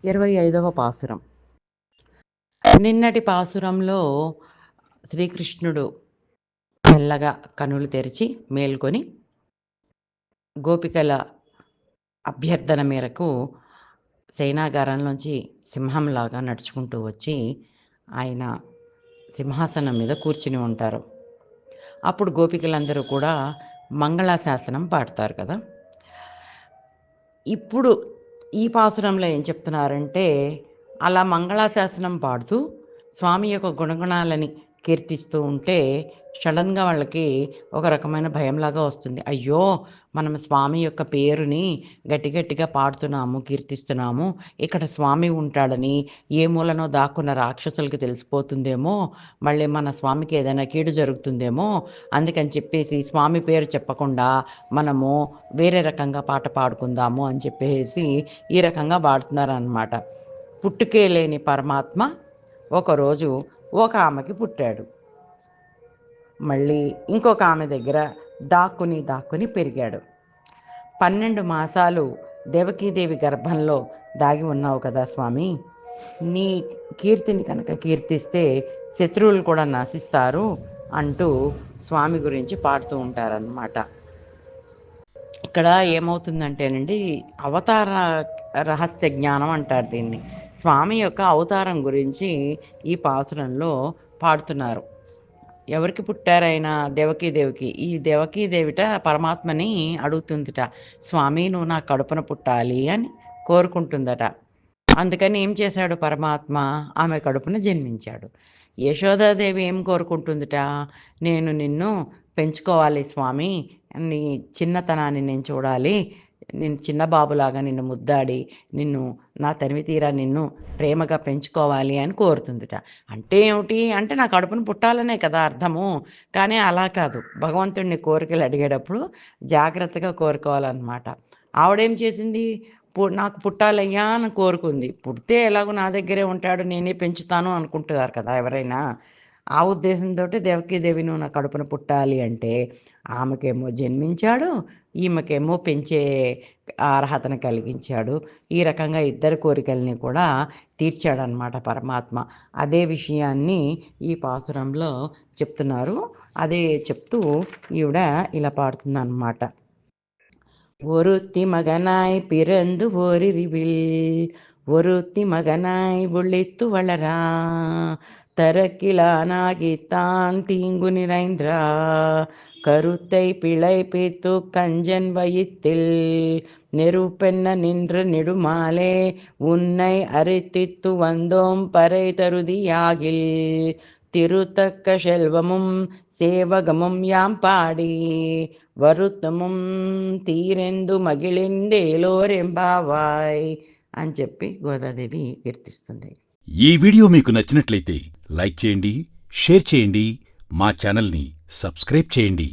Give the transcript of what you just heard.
25వ పాసురం. నిన్నటి పాసురంలో శ్రీకృష్ణుడు మెల్లగా కనులు తెరిచి మేల్కొని గోపికల అభ్యర్థన మేరకు శయనాగారంలోంచి సింహంలాగా నడుచుకుంటూ వచ్చి ఆయన సింహాసనం మీద కూర్చుని ఉంటారు. అప్పుడు గోపికలందరూ కూడా మంగళాశాసనం పాడతారు కదా. ఇప్పుడు ఈ పాసురంలో ఏం చెప్తున్నారంటే, అలా మంగళాశాసనం పాడుతూ స్వామి యొక్క గుణగుణాలని కీర్తిస్తూ ఉంటే సడన్గా వాళ్ళకి ఒక రకమైన భయంలాగా వస్తుంది. అయ్యో, మనం స్వామి యొక్క పేరుని గట్టి గట్టిగా పాడుతున్నాము, కీర్తిస్తున్నాము, ఇక్కడ స్వామి ఉంటాడని ఏ మూలనో దాక్కున్న రాక్షసులకి తెలిసిపోతుందేమో, మళ్ళీ మన స్వామికి ఏదైనా కీడు జరుగుతుందేమో, అందుకని చెప్పేసి స్వామి పేరు చెప్పకుండా మనము వేరే రకంగా పాట పాడుకుందాము అని చెప్పేసి ఈ రకంగా పాడుతున్నారన్నమాట. పుట్టుకే లేని పరమాత్మ ఒకరోజు ఒక ఆమెకి పుట్టాడు. మళ్ళీ ఇంకొక ఆమె దగ్గర దాక్కుని పెరిగాడు. 12 మాసాలు దేవకీదేవి గర్భంలో దాగి ఉన్నావు కదా స్వామి, నీ కీర్తిని కనుక కీర్తిస్తే శత్రువులు కూడా నశిస్తారు అంటూ స్వామి గురించి పాడుతూ ఉంటారన్నమాట. ఇక్కడ ఏమవుతుందంటేనండి, అవతార రహస్య జ్ఞానం అంటారు దీన్ని. స్వామి యొక్క అవతారం గురించి ఈ పాసురంలో పాడుతున్నారు. ఎవరికి పుట్టారైనా దేవకీదేవికి. ఈ దేవకీదేవిట పరమాత్మని అడుగుతుందిట, స్వామి నువ్వు నా కడుపున పుట్టాలి అని కోరుకుంటుందట. అందుకని ఏం చేశాడు పరమాత్మ, ఆమె కడుపున జన్మించాడు. యశోదాదేవి ఏం కోరుకుంటుందిట, నేను నిన్ను పెంచుకోవాలి స్వామి, నీ చిన్నతనాన్ని నేను చూడాలి, నేను చిన్న బాబులాగా నిన్ను ముద్దాడి నిన్ను నా తనివి తీరా నిన్ను ప్రేమగా పెంచుకోవాలి అని కోరుతుందిట. అంటే ఏమిటి అంటే, నా కడుపును పుట్టాలనే కదా అర్థము. కానీ అలా కాదు, భగవంతుడిని కోరికలు అడిగేటప్పుడు జాగ్రత్తగా కోరుకోవాలన్నమాట. ఆవిడేం చేసింది, నాకు పుట్టాలయ్యా అని కోరుకుంది. పుడితే ఎలాగో నా దగ్గరే ఉంటాడు, నేనే పెంచుతాను అనుకుంటున్నారు కదా ఎవరైనా. ఆ ఉద్దేశంతో దేవకీదేవి నువ్వు నా కడుపున పుట్టాలి అంటే, ఆమెకేమో జన్మించాడు, ఈమెకేమో పెంచే అర్హతను కలిగించాడు. ఈ రకంగా ఇద్దరి కోరికల్ని కూడా తీర్చాడనమాట పరమాత్మ. అదే విషయాన్ని ఈ పాసురంలో చెప్తున్నారు. అదే చెప్తూ ఈవిడ ఇలా పాడుతుందన్నమాట. ஒருத்தி மகனாய் பிறந்து ஓரிரிவில் ஒருத்தி மகனாய் ஒளித்து வளரா தரக்கிலானாகித்தான் தீங்கு நிறைந்திரா கருத்தை பிழைப்பித்து கஞ்சன் வயித்தில் நெருப்பென்ன நின்று நெடுமாலே உன்னை அரித்தித்து வந்தோம் பறை தருதியாகில் திருத்தக்க செல்வமும் సేవగమం యాం పాడి వరుత్తమం తీరెందు మగిళిందేలోరెంబావాయ్ అని చెప్పి గోదాదేవి కీర్తిస్తుంది. ఈ వీడియో మీకు నచ్చినట్లయితే లైక్ చేయండి, షేర్ చేయండి, మా ఛానల్ని సబ్స్క్రైబ్ చేయండి.